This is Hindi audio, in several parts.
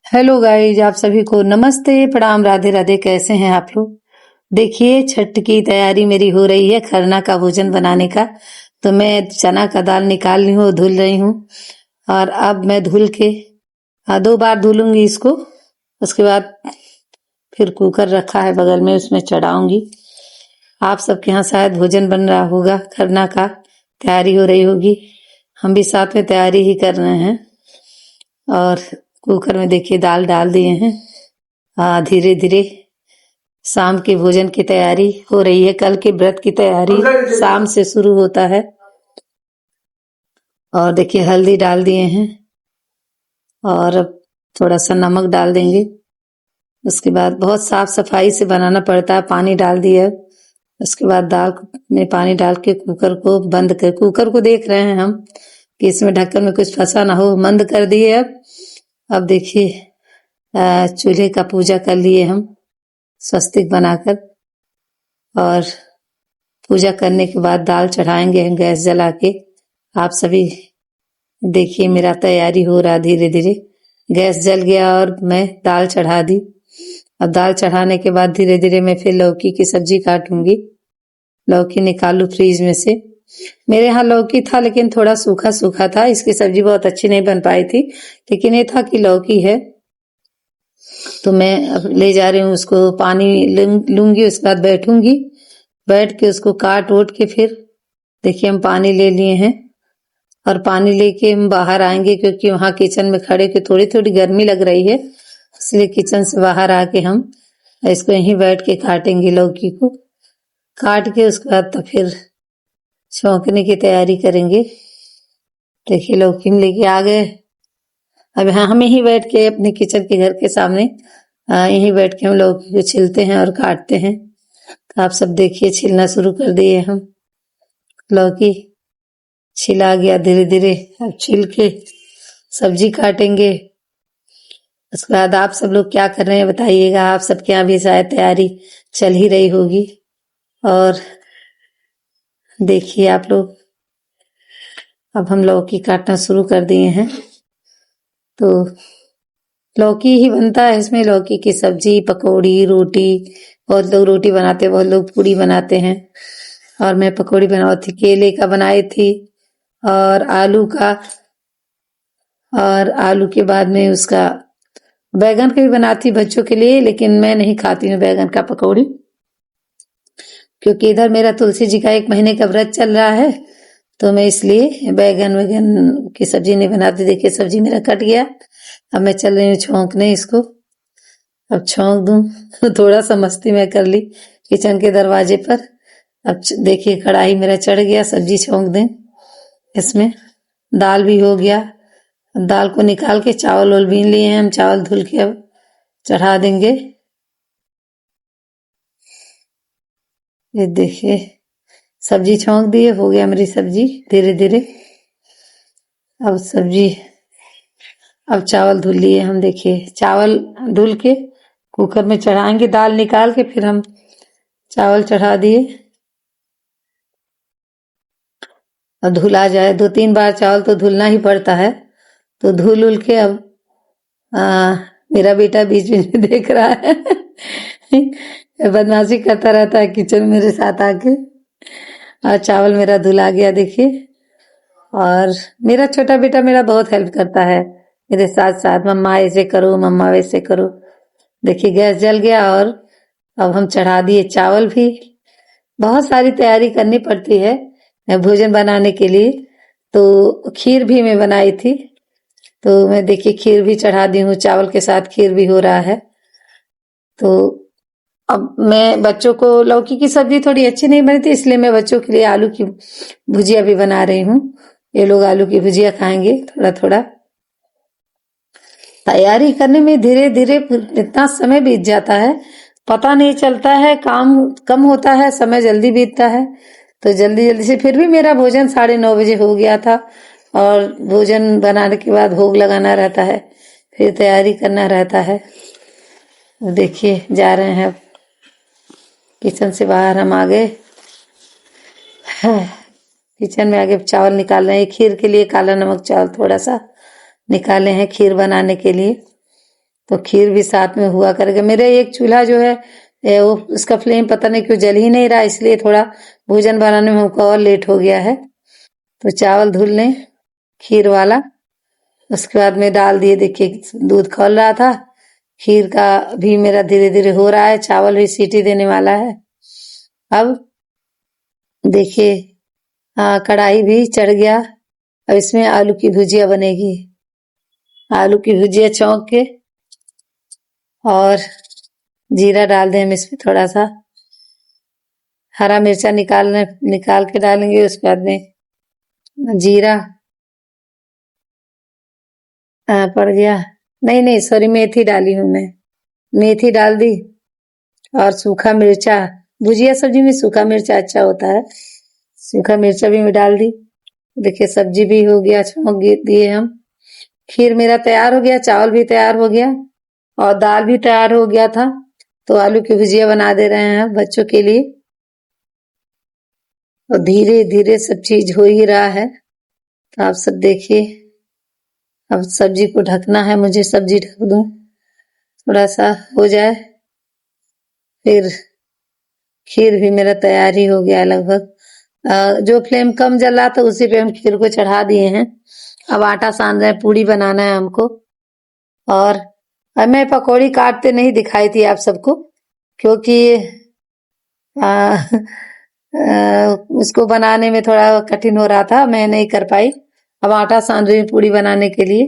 हेलो गाइज, आप सभी को नमस्ते, प्रणाम, राधे राधे। कैसे हैं आप लोग? देखिए, छठ की तैयारी मेरी हो रही है, खरना का भोजन बनाने का। तो मैं चना का दाल निकाल रही हूँ, धुल रही हूँ। और अब मैं धुल के 2 बार धुलूंगी इसको। उसके बाद फिर कुकर रखा है बगल में, उसमें चढ़ाऊंगी। आप सबके यहाँ शायद भोजन बन रहा होगा, खरना का तैयारी हो रही होगी। हम भी साथ में तैयारी ही कर रहे हैं। और कुकर में देखिए दाल डाल दिए हैं। धीरे धीरे शाम के भोजन की तैयारी हो रही है। कल के व्रत की तैयारी शाम से शुरू होता है। और देखिए हल्दी डाल दिए हैं और अब थोड़ा सा नमक डाल देंगे। उसके बाद बहुत साफ सफाई से बनाना पड़ता है। पानी डाल दिया, उसके बाद दाल में पानी डाल के कुकर को बंद कर, कुकर को देख रहे हैं हम कि इसमें ढक्कन में कुछ फंसा ना हो। बंद कर दिए। अब देखिए चूल्हे का पूजा कर लिए हम स्वस्तिक बनाकर। और पूजा करने के बाद दाल चढ़ाएंगे गैस जला के। आप सभी देखिए मेरा तैयारी हो रहा धीरे धीरे। गैस जल गया और मैं दाल चढ़ा दी। अब दाल चढ़ाने के बाद धीरे धीरे मैं फिर लौकी की सब्जी काटूंगी। लौकी निकालू फ्रीज में से। मेरे यहाँ लौकी था लेकिन थोड़ा सूखा सूखा था, इसकी सब्जी बहुत अच्छी नहीं बन पाई थी। लेकिन ये था कि लौकी है तो मैं अब ले जा रही हूँ उसको, पानी लूंगी। उसके बाद बैठूंगी, बैठ के उसको काट ओट के फिर देखिए हम पानी ले लिए हैं। और पानी लेके हम बाहर आएंगे क्योंकि वहां किचन में खड़े के थोड़ी थोड़ी गर्मी लग रही है, इसलिए किचन से बाहर आके हम इसको यहीं बैठ के काटेंगे। लौकी को काट के उसके बाद तो फिर छौंकने की तैयारी करेंगे। देखिए लौकी में लेके आ गए। अब हाँ, हम यहीं बैठ के अपने किचन के घर के सामने यहीं बैठ के हम लौकी को छिलते हैं और काटते हैं। तो आप सब देखिए छिलना शुरू कर दिए हम। लौकी छिला गया धीरे धीरे। अब छिल के सब्जी काटेंगे। उसके बाद आप सब लोग क्या कर रहे हैं बताइएगा। आप सबके यहाँ भी शायद तैयारी चल ही रही होगी। और देखिए आप लोग, अब हम लौकी काटना शुरू कर दिए हैं। तो लौकी ही बनता है इसमें, लौकी की सब्जी, पकौड़ी, रोटी। बहुत लोग रोटी बनाते हैं, बहुत लोग पूड़ी बनाते हैं। और मैं पकौड़ी बनाई थी, केले का बनाई थी और आलू का। और आलू के बाद में उसका बैगन का भी बनाती बच्चों के लिए, लेकिन मैं नहीं खाती हूँ बैगन का पकौड़ी क्योंकि इधर मेरा तुलसी जी का 1 महीने का व्रत चल रहा है। तो मैं इसलिए बैगन वैगन की सब्जी नहीं बनाती। देखिए सब्जी मेरा कट गया। अब मैं चल रही हूँ छोंकने इसको। अब छोंक दूं थोड़ा सा मस्ती मैं कर ली किचन के दरवाजे पर। अब देखिए कढ़ाई मेरा चढ़ गया, सब्जी छोंक दें इसमें। दाल भी हो गया। दाल को निकाल के चावल वाल बीन लिए हैं हम, चावल धुल के अब चढ़ा देंगे। ये देखिए सब्जी छोंक दिए, हो गया मेरी सब्जी धीरे धीरे। अब सब्जी, अब चावल धुल लिए हम। देखिए चावल धुल के कुकर में चढ़ाएंगे, दाल निकाल के फिर हम चावल चढ़ा दिए। अब धुला जाए, 2-3 बार चावल तो धुलना ही पड़ता है। तो धुल उल के अब मेरा बेटा बीच बीच में देख रहा है बदमाशी करता रहता है किचन में मेरे साथ आके। और चावल मेरा धुला गया देखिए। और मेरा छोटा बेटा मेरा बहुत हेल्प करता है मेरे साथ साथ, मम्मा ऐसे करो, मम्मा वैसे करो। देखिए गैस जल गया और अब हम चढ़ा दिए चावल भी। बहुत सारी तैयारी करनी पड़ती है भोजन बनाने के लिए। तो खीर भी मैं बनाई थी, तो मैं देखिए खीर भी चढ़ा दी हूँ, चावल के साथ खीर भी हो रहा है। तो अब मैं बच्चों को, लौकी की सब्जी थोड़ी अच्छी नहीं बनी थी इसलिए मैं बच्चों के लिए आलू की भुजिया भी बना रही हूँ। ये लोग आलू की भुजिया खाएंगे थोड़ा थोड़ा। तैयारी करने में धीरे धीरे इतना समय बीत जाता है, पता नहीं चलता है। काम कम होता है, समय जल्दी बीतता है। तो जल्दी जल्दी से फिर भी मेरा भोजन 9:30 हो गया था। और भोजन बनाने के बाद भोग लगाना रहता है, फिर तैयारी करना रहता है। देखिए जा रहे हैं अब किचन से बाहर, हम आ गए किचन में। आगे चावल निकाल रहे हैं खीर के लिए, काला नमक चावल थोड़ा सा निकाले हैं खीर बनाने के लिए। तो खीर भी साथ में हुआ करेगा। मेरा एक चूल्हा जो है वो उसका फ्लेम पता नहीं क्यों जल ही नहीं रहा, इसलिए थोड़ा भोजन बनाने में हमको और लेट हो गया है। तो चावल धुल लें खीर वाला, उसके बाद में डाल दिए। देखिए दूध खौल रहा था, खीर का भी मेरा धीरे धीरे हो रहा है, चावल भी सीटी देने वाला है। अब देखिए कढ़ाई भी चढ़ गया। अब इसमें आलू की भुजिया बनेगी। आलू की भुजिया छौंक के और जीरा डाल दें हम इसमें थोड़ा सा, हरा मिर्चा निकाल के डालेंगे। उसके बाद में जीरा पड़ गया, नहीं सॉरी, मेथी डाली हूँ मैं, मेथी डाल दी और सूखा मिर्चा। भुजिया सब्जी में सूखा मिर्चा अच्छा होता है, सूखा मिर्चा भी मैं डाल दी। देखिए सब्जी भी हो गया, छौंक दिए हम। खीर मेरा तैयार हो गया, चावल भी तैयार हो गया और दाल भी तैयार हो गया था। तो आलू की भुजिया बना दे रहे हैं बच्चों के लिए। और धीरे धीरे सब चीज हो ही रहा है, तो आप सब देखिए। अब सब्जी को ढकना है मुझे, सब्जी ढक दूं, थोड़ा सा हो जाए, फिर खीर भी मेरा तैयार ही हो गया लगभग। जो फ्लेम कम जल रहा था उसी पे हम खीर को चढ़ा दिए हैं। अब आटा सान रहे हैं, पूड़ी बनाना है हमको। और मैं पकौड़ी काटते नहीं दिखाई थी आप सबको, क्योंकि उसको बनाने में थोड़ा कठिन हो रहा था, मैं नहीं कर पाई। अब आटा सान रही हूँ पूड़ी बनाने के लिए।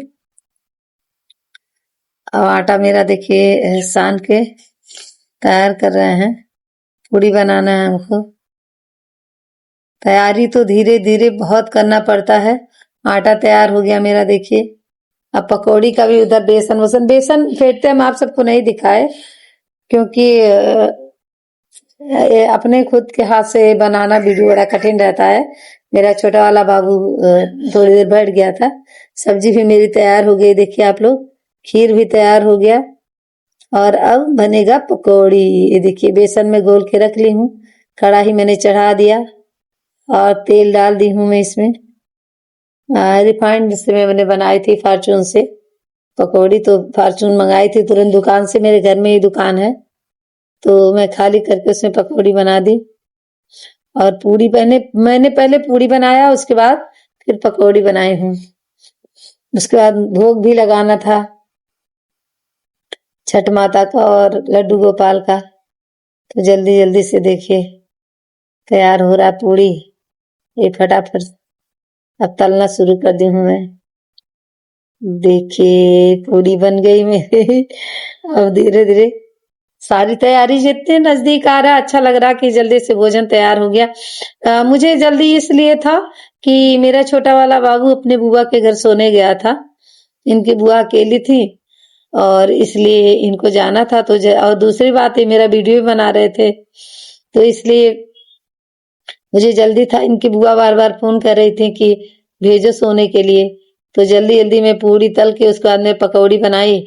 अब आटा मेरा देखिए सान के तैयार कर रहे हैं, पूड़ी बनाना है हमको। तैयारी तो धीरे धीरे बहुत करना पड़ता है। आटा तैयार हो गया मेरा देखिए। अब पकौड़ी का भी उधर बेसन फेंटते हम आप सबको नहीं दिखाए, क्योंकि अपने खुद के हाथ से बनाना वीडियो बड़ा कठिन रहता है। मेरा छोटा वाला बाबू थोड़ी देर बैठ गया था। सब्जी भी मेरी तैयार हो गई देखिए आप लोग, खीर भी तैयार हो गया और अब बनेगा पकौड़ी। ये देखिए बेसन में घोल के रख ली हूँ, कढ़ाई मैंने चढ़ा दिया और तेल डाल दी हूँ मैं इसमें। रिफाइंड से मैंने बनाई थी फॉर्चून से पकौड़ी, तो फॉर्चून मंगाई थी तुरंत दुकान से, मेरे घर में ही दुकान है, तो मैं खाली करके उसमें पकौड़ी बना दी। और पूड़ी मैंने पहले पूड़ी बनाया, उसके बाद फिर पकौड़ी बनाई हूँ। उसके बाद भोग भी लगाना था छठ माता का और लड्डू गोपाल का, तो जल्दी जल्दी से देखिए तैयार हो रहा पूड़ी। ये फटाफट अब तलना शुरू कर दी हूँ मैं। देखिए पूड़ी बन गई मेरी। अब धीरे धीरे सारी तैयारी जितने नजदीक आ रहा, अच्छा लग रहा कि जल्दी से भोजन तैयार हो गया। मुझे जल्दी इसलिए था कि मेरा छोटा वाला बाबू अपने बुआ के घर सोने गया था। इनकी बुआ अकेली थी और इसलिए इनको जाना था। तो और दूसरी बात है मेरा वीडियो भी बना रहे थे, तो इसलिए मुझे जल्दी था। इनकी बुआ बार बार फोन कर रही थी कि भेजो सोने के लिए, तो जल्दी जल्दी मैं पूरी तल के उसके बाद में पकौड़ी बनाई।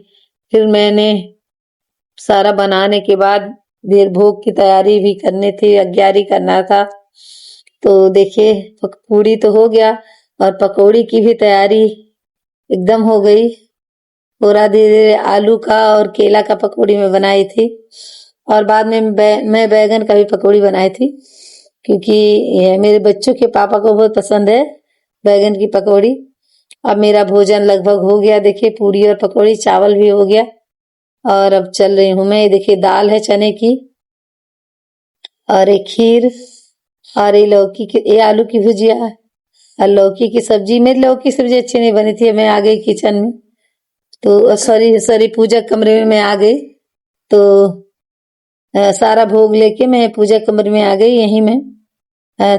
फिर मैंने सारा बनाने के बाद फिर भोग की तैयारी भी करनी थी, अग्यारी करना था। तो देखिए पूड़ी तो हो गया और पकौड़ी की भी तैयारी एकदम हो गई। पूरा धीरे आलू का और केला का पकौड़ी मैं बनाई थी और बाद में मैं बैगन का भी पकौड़ी बनाई थी, क्योंकि मेरे बच्चों के पापा को बहुत पसंद है बैगन की पकौड़ी। अब मेरा भोजन लगभग हो गया देखिए, पूड़ी और पकौड़ी, चावल भी हो गया और अब चल रही हूँ मैं। देखिए दाल है चने की और एक खीर और ये लौकी की, ये आलू की भुजिया और लौकी की सब्जी। मेरी लौकी सब्जी अच्छी नहीं बनी थी, मैं आ गई किचन में, तो सॉरी पूजा कमरे में मैं आ गई। तो सारा भोग लेके मैं पूजा कमरे में आ गई। यहीं मैं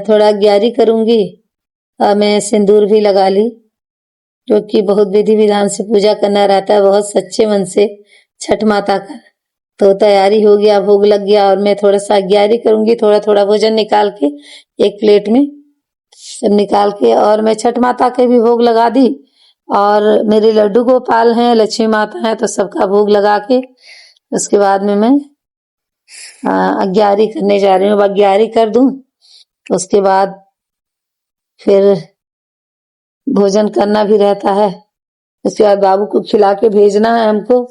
थोड़ा ग्यारी करूंगी और मैं सिंदूर भी लगा ली, क्योंकि बहुत विधि विधान से पूजा करना रहता है, बहुत सच्चे मन से छठ माता का। तो तैयारी हो गया, भोग लग गया और मैं थोड़ा सा ग्यारी करूंगी, थोड़ा थोड़ा भोजन निकाल के एक प्लेट में सब निकाल के, और मैं छठ माता के भी भोग लगा दी। और मेरे लड्डू गोपाल हैं, लक्ष्मी माता है, तो सबका भोग लगा के उसके बाद में मैं अग्यारी करने जा रही हूँ। अग्यारी कर दूं उसके बाद फिर भोजन करना भी रहता है। उसके बाद बाबू को खिला के भेजना है हमको।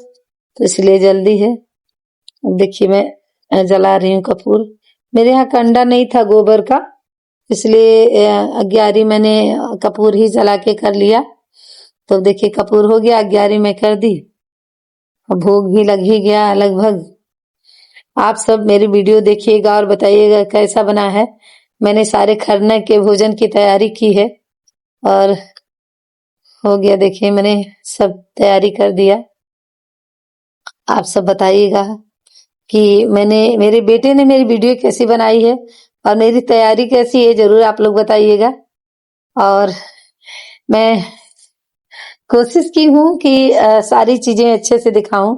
तो इसलिए जल्दी है। अब देखिए मैं जला रही हूँ कपूर। मेरे यहाँ कंडा नहीं था गोबर का, इसलिए अग्यारी मैंने कपूर ही जला के कर लिया। तो देखिए कपूर हो गया, अग्यारी मैं कर दी, अब भोग भी लग ही गया लगभग। आप सब मेरी वीडियो देखिएगा और बताइएगा कैसा बना है। मैंने सारे खरना के भोजन की तैयारी की है और हो गया। देखिए मैंने सब तैयारी कर दिया। आप सब बताइएगा कि मेरे बेटे ने मेरी वीडियो कैसी बनाई है और मेरी तैयारी कैसी है, जरूर आप लोग बताइएगा। और मैं कोशिश की हूँ कि सारी चीजें अच्छे से दिखाऊं।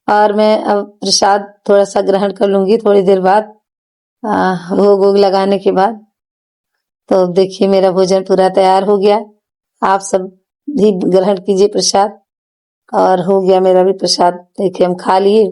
और मैं अब प्रसाद थोड़ा सा ग्रहण कर लूंगी थोड़ी देर बाद, भोग वोग लगाने के बाद। तो देखिए मेरा भोजन पूरा तैयार हो गया। आप सब भी ग्रहण कीजिए प्रसाद। और हो गया मेरा भी प्रसाद, देखिए हम खा लिए।